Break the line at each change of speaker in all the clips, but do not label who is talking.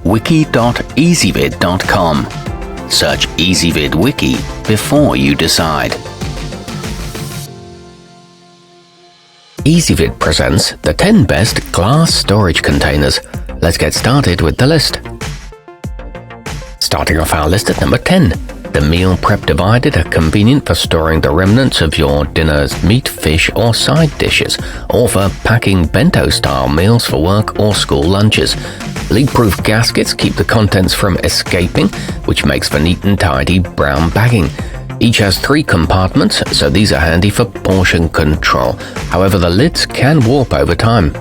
wiki.ezvid.com. Search Ezvid Wiki before you decide. Ezvid presents the 10 best glass storage containers. Let's get started with the list. Starting off our list at number 10. The meal prep divider are convenient for storing the remnants of your dinner's meat, fish or side dishes, or for packing bento-style meals for work or school lunches. Leak-proof gaskets keep the contents from escaping, which makes for neat and tidy brown bagging. Each has 3 compartments, so these are handy for portion control. However, the lids can warp over time.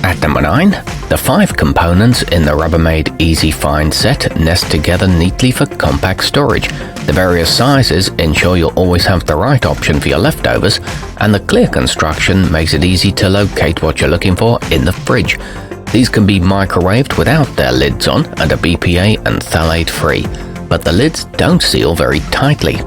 At number 9, the 5 components in the Rubbermaid Easy Find set nest together neatly for compact storage. The various sizes ensure you'll always have the right option for your leftovers, and the clear construction makes it easy to locate what you're looking for in the fridge. These can be microwaved without their lids on and are BPA and phthalate free, but the lids don't seal very tightly.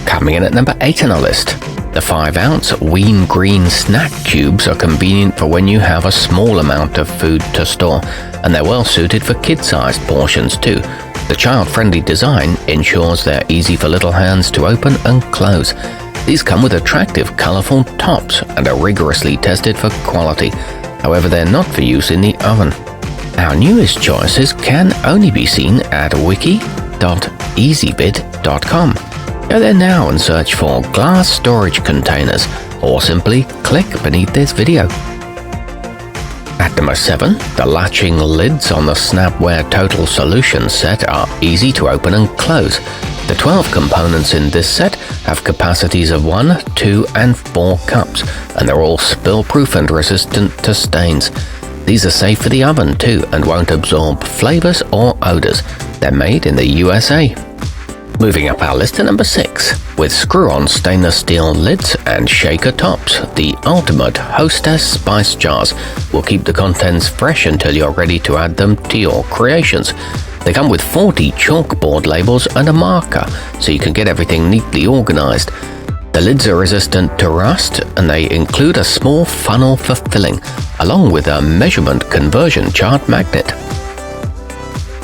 Coming in at number 8 on our list. The 5-ounce Wean green snack cubes are convenient for when you have a small amount of food to store, and they're well suited for kid-sized portions too. The child-friendly design ensures they're easy for little hands to open and close. These come with attractive, colourful tops and are rigorously tested for quality. However, they're not for use in the oven. Our newest choices can only be seen at wiki.ezvid.com. Go there now and search for glass storage containers, or simply click beneath this video. At number 7, the latching lids on the Snapware Total Solution set are easy to open and close. The 12 components in this set have capacities of 1, 2 and 4 cups, and they're all spill-proof and resistant to stains. These are safe for the oven too and won't absorb flavors or odors. They're made in the USA. Moving up our list to number 6, with screw-on stainless steel lids and shaker tops, the ultimate hostess spice jars will keep the contents fresh until you're ready to add them to your creations. They come with 40 chalkboard labels and a marker, so you can get everything neatly organized. The lids are resistant to rust, and they include a small funnel for filling, along with a measurement conversion chart magnet.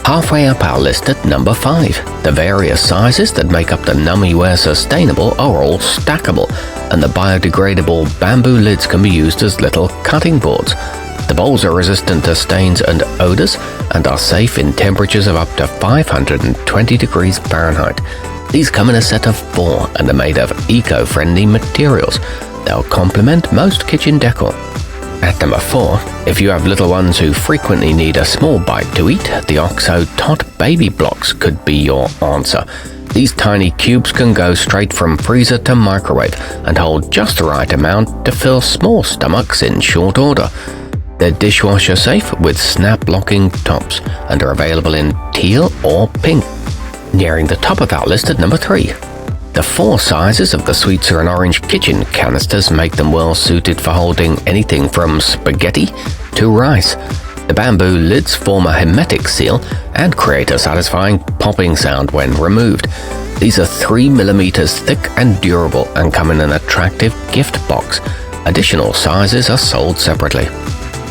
Halfway up our list at number 5, the various sizes that make up the nummyware sustainable are all stackable, and the biodegradable bamboo lids can be used as little cutting boards. The bowls are resistant to stains and odors and are safe in temperatures of up to 520 degrees Fahrenheit. These come in a set of 4 and are made of eco-friendly materials. They'll complement most kitchen decor. At number 4, if you have little ones who frequently need a small bite to eat, the OXO Tot Baby Blocks could be your answer. These tiny cubes can go straight from freezer to microwave and hold just the right amount to fill small stomachs in short order. They're dishwasher safe with snap-locking tops and are available in teal or pink. Nearing the top of our list at number 3. The 4 sizes of the sweetzer and orange kitchen canisters make them well suited for holding anything from spaghetti to rice. The bamboo lids form a hermetic seal and create a satisfying popping sound when removed. These are 3 millimeters thick and durable and come in an attractive gift box. Additional sizes are sold separately.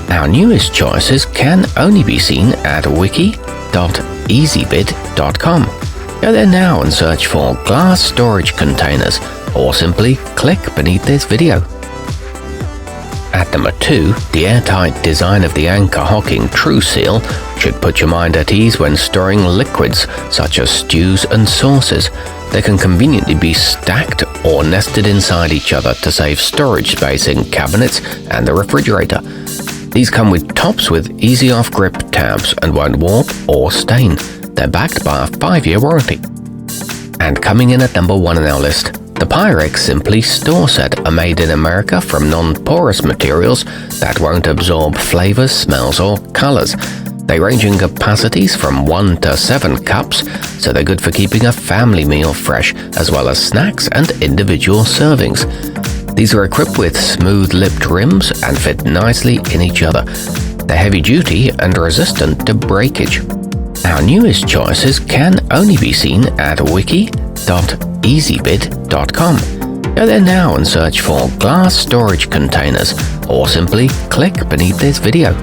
Our newest choices can only be seen at wiki.ezvid.com. Go there now and search for glass storage containers, or simply click beneath this video. At number 2, the airtight design of the Anchor Hocking trueseal should put your mind at ease when storing liquids such as stews and sauces. They can conveniently be stacked or nested inside each other to save storage space in cabinets and the refrigerator. These come with tops with easy off-grip tabs and won't warp or stain. They're backed by a 5-year warranty. And coming in at number 1 on our list, the Pyrex Simply Store Set are made in America from non-porous materials that won't absorb flavors, smells or colors. They range in capacities from 1 to 7 cups, so they're good for keeping a family meal fresh, as well as snacks and individual servings. These are equipped with smooth-lipped rims and fit nicely in each other. They're heavy-duty and resistant to breakage. Our newest choices can only be seen at wiki.ezvid.com. Go there now and search for glass storage containers, or simply click beneath this video.